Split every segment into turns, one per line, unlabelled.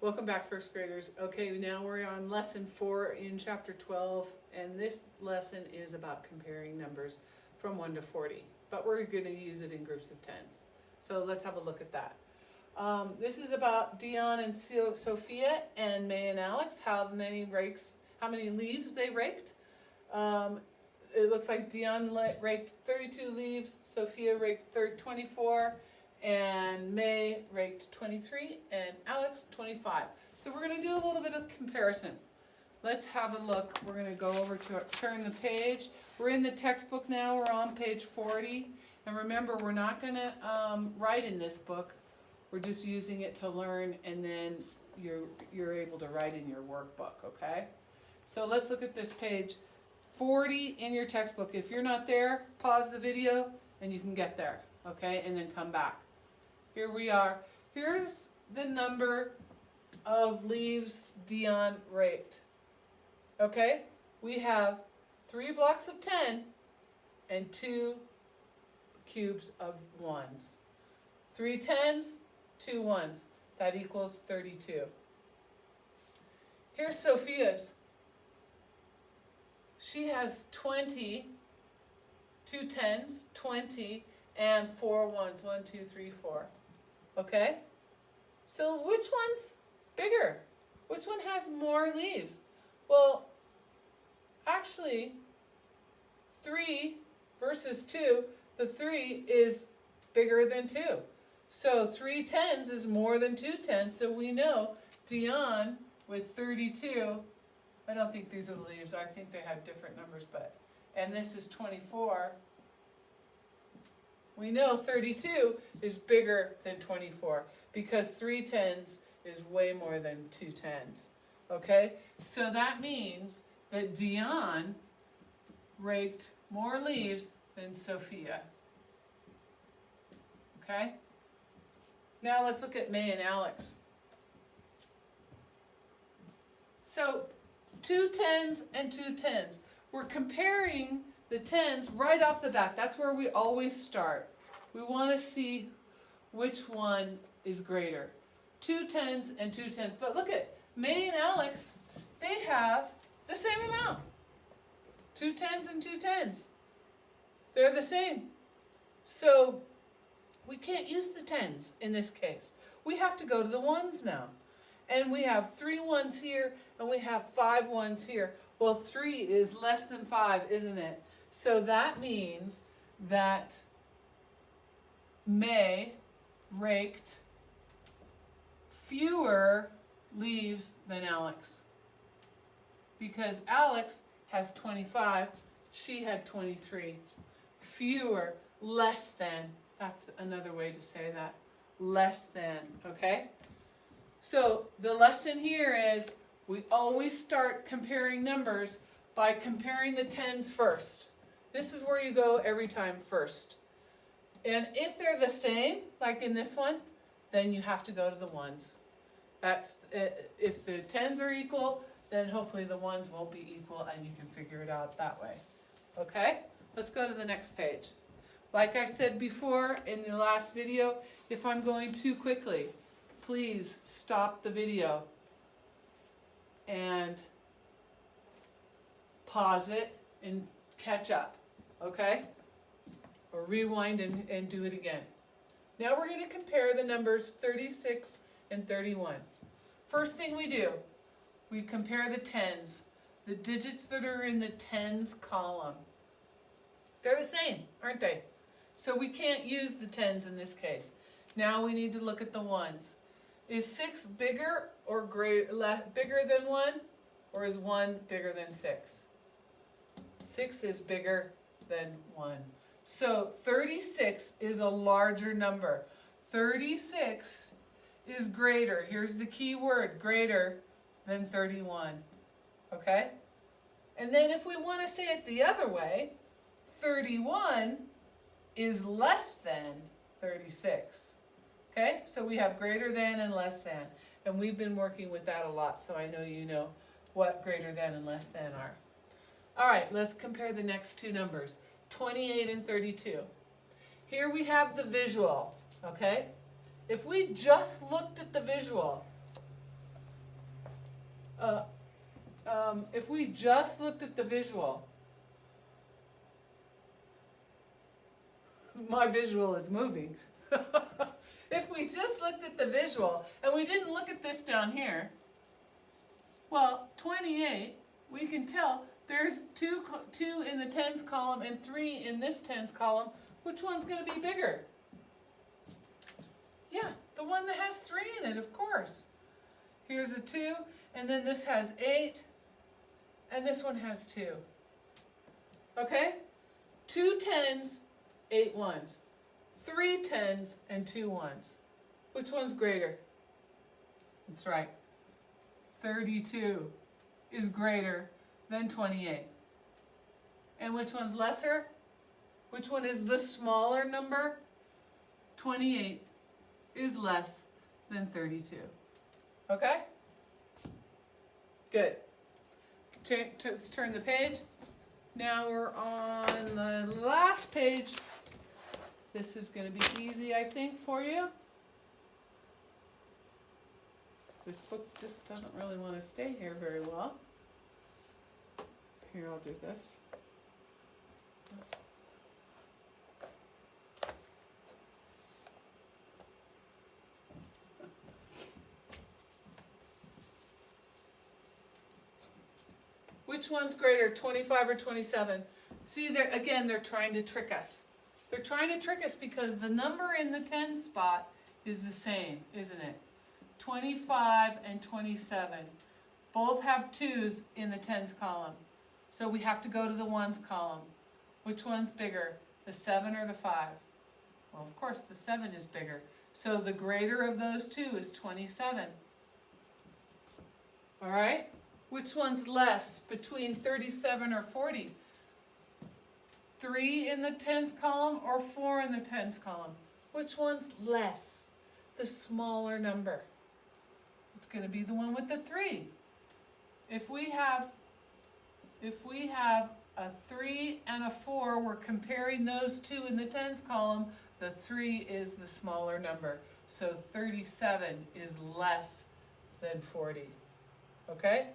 Welcome back, first graders. Okay, now we're on lesson 4 in chapter 12, and this lesson is about comparing numbers from 1 to 40, but we're going to use it in groups of tens. So let's have a look at that. This is about Dion and Sophia and May and Alex, how many leaves they raked. It looks like Dion raked 32 leaves, Sophia raked 24, and May raked 23, and Alex 25. So we're going to do a little bit of comparison. Let's have a look. We're going to go over to turn the page. We're in the textbook now. We're on page 40. And remember, we're not going to write in this book. We're just using it to learn, and then you're able to write in your workbook, okay? So let's look at this page 40 in your textbook. If you're not there, pause the video and you can get there, okay? And then come back. Here we are. Here's the number of leaves Dion raked. Okay? We have 3 blocks of 10 and 2 cubes of 1s. 3 10s, 2 1s. That equals 32. Here's Sophia's. She has 20, 2 10s, 20, and 4 1s. 1, 2, 3, 4. Okay? So which one's bigger? Which one has more leaves? Well, actually, 3 versus 2, the 3 is bigger than 2. So 3 10s is more than 2 10s, so we know Dion with 32, I don't think these are the leaves, I think they have different numbers, and this is 24. We know 32 is bigger than 24 because 3 10s is way more than 2 10s. Okay? So that means that Dion raked more leaves than Sophia. Okay? Now let's look at May and Alex. So 2 10s and 2 10s. We're comparing the 10s right off the bat. That's where we always start. We want to see which one is greater. 2 10s and 2 10s. But look at May and Alex, they have the same amount. 2 10s and 2 10s. They're the same. So we can't use the 10s in this case. We have to go to the 1s now. And we have 3 1s here and we have 5 1s here. Well, 3 is less than 5, isn't it? So that means that May raked fewer leaves than Alex. Because Alex has 25, she had 23. Fewer, less than. That's another way to say that. Less than, okay? So the lesson here is we always start comparing numbers by comparing the 10s first. This is where you go every time first. And if they're the same, like in this one, then you have to go to the 1s. That's if the 10s are equal, then hopefully the 1s won't be equal and you can figure it out that way. Okay? Let's go to the next page. Like I said before in the last video, if I'm going too quickly, please stop the video and pause it and catch up, okay? Or rewind and do it again. Now we're going to compare the numbers 36 and 31. First thing we do, we compare the 10s, the digits that are in the 10s column. They're the same, aren't they? So we can't use the 10s in this case. Now we need to look at the 1s. Is 6 bigger or bigger than 1? Or is 1 bigger than 6? 6 is bigger than 1. So 36 is a larger number. 36 is greater. Here's the key word, greater than 31. Okay? And then if we want to say it the other way, 31 is less than 36. Okay? So we have greater than and less than. And we've been working with that a lot, so I know you know what greater than and less than are. All right, let's compare the next two numbers, 28 and 32. Here we have the visual, okay? If we just looked at the visual, If we just looked at the visual, my visual is moving. If we just looked at the visual and we didn't look at this down here, well, 28, we can tell there's two in the tens column and 3 in this tens column. Which one's going to be bigger? Yeah, the one that has 3 in it, of course. Here's a 2, and then this has 8, and this one has 2. Okay? 2 tens, 8 ones. 3 tens and 2 ones. Which one's greater? That's right. 32 is greater than 28. And which one's lesser? Which one is the smaller number? 28 is less than 32. Okay? Good. Let's turn the page. Now we're on the last page. This is going to be easy, I think, for you. This book just doesn't really want to stay here very well. Here, I'll do this. Which one's greater, 25 or 27? See, they're trying to trick us. They're trying to trick us because the number in the 10 spot is the same, isn't it? 25 and 27. Both have 2's in the tens column. So we have to go to the ones column. Which one's bigger, the 7 or the 5? Well, of course, the 7 is bigger. So the greater of those two is 27. All right? Which one's less, between 37 or 40? 3 in the tens column or 4 in the tens column? Which one's less? The smaller number. It's going to be the one with the 3. If we have a 3 and a 4, we're comparing those two in the tens column. The 3 is the smaller number. So 37 is less than 40. Okay?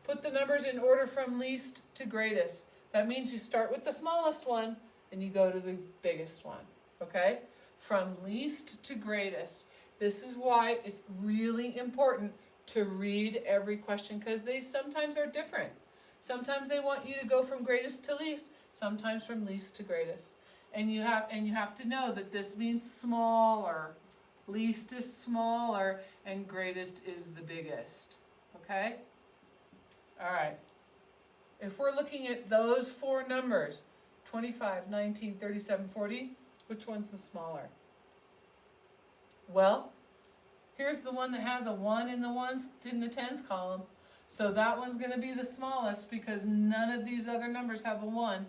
Put the numbers in order from least to greatest. That means you start with the smallest one and you go to the biggest one. Okay? From least to greatest. This is why it's really important to read every question, because they sometimes are different. Sometimes they want you to go from greatest to least, sometimes from least to greatest. And you have to know that this means smaller. Least is smaller and greatest is the biggest. Okay? All right. If we're looking at those 4 numbers, 25, 19, 37, 40, which one's the smaller? Well, here's the one that has a 1 in the tens column. So that one's going to be the smallest because none of these other numbers have a 1.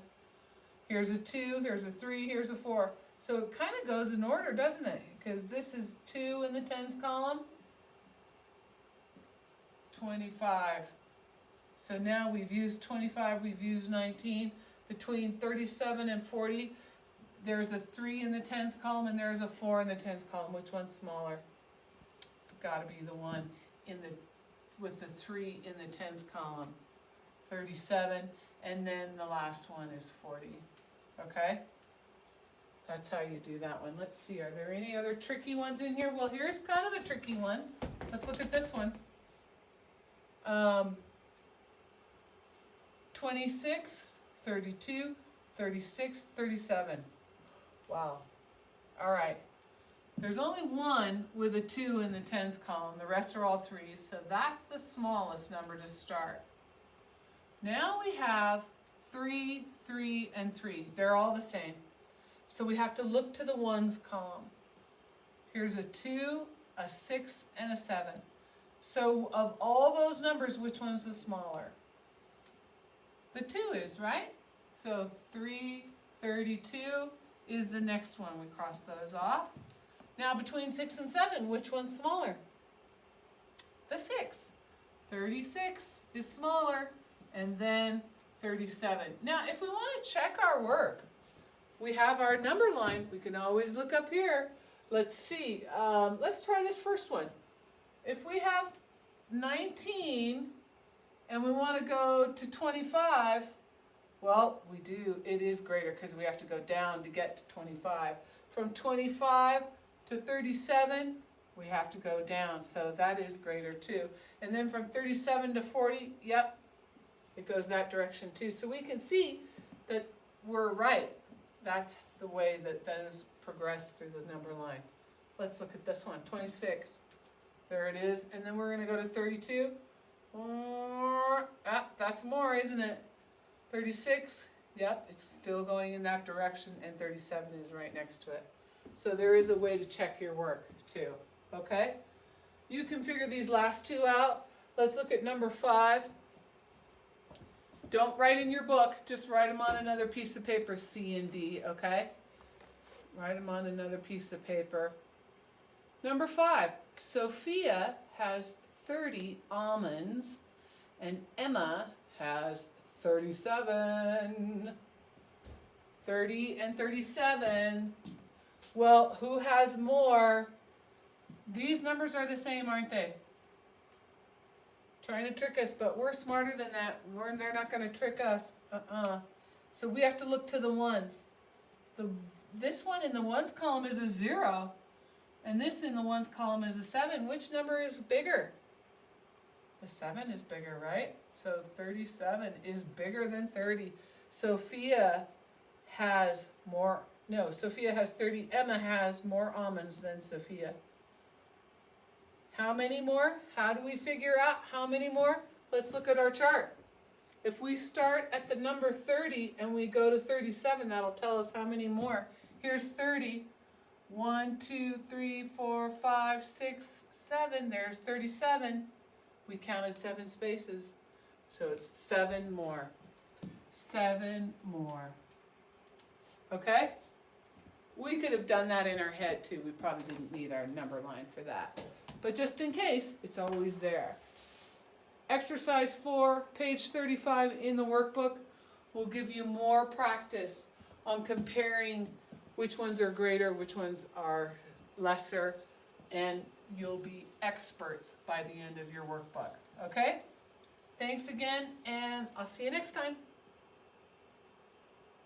Here's a 2, here's a 3, here's a 4. So it kind of goes in order, doesn't it? Because this is 2 in the tens column. 25. So now we've used 25, we've used 19. Between 37 and 40, there's a 3 in the tens column and there's a 4 in the tens column. Which one's smaller? It's got to be the one with the 3 in the tens column. 37, and then the last one is 40. Okay? That's how you do that one. Let's see, are there any other tricky ones in here? Well, here's kind of a tricky one. Let's look at this one. 26, 32, 36, 37. Wow. All right. There's only one with a 2 in the tens column. The rest are all 3s, so that's the smallest number to start. Now we have 3, 3, and 3. They're all the same. So we have to look to the ones column. Here's a 2, a 6, and a 7. So of all those numbers, which one's the smaller? The 2 is, right? So 332 is the next one. We cross those off. Now between 6 and 7, which one's smaller? The 6. 36 is smaller, and then 37. Now if we want to check our work, we have our number line. We can always look up here. Let's see. Let's try this first one. If we have 19 and we want to go to 25, well, we do, it is greater because we have to go down to get to 25. From 25 to 37, we have to go down, so that is greater too. And then from 37 to 40, yep, it goes that direction too. So we can see that we're right. That's the way that those progress through the number line. Let's look at this one, 26. There it is, and then we're going to go to 32. That's more, isn't it? 36, yep, it's still going in that direction, and 37 is right next to it. So there is a way to check your work too, okay? You can figure these last two out. Let's look at number 5. Don't write in your book, just write them on another piece of paper, C and D, okay? Write them on another piece of paper. Number 5, Sophia has 30 almonds, and Emma has 37. 30 and 37. Well, who has more? These numbers are the same, aren't they? Trying to trick us, but we're smarter than that. They're not going to trick us. So we have to look to the ones. This one in the ones column is a 0. And this in the ones column is a 7. Which number is bigger? The 7 is bigger, right? So 37 is bigger than 30. Sophia has 30. Emma has more almonds than Sophia. How many more? How do we figure out how many more? Let's look at our chart. If we start at the number 30 and we go to 37, that'll tell us how many more. Here's 30. 1, 2, 3, 4, 5, 6, 7. There's 37. We counted 7 spaces. So it's 7 more. 7 more. Okay? We could have done that in our head too. We probably didn't need our number line for that. But just in case, it's always there. Exercise 4, page 35 in the workbook will give you more practice on comparing which ones are greater, which ones are lesser, and you'll be experts by the end of your workbook. Okay? Thanks again, and I'll see you next time.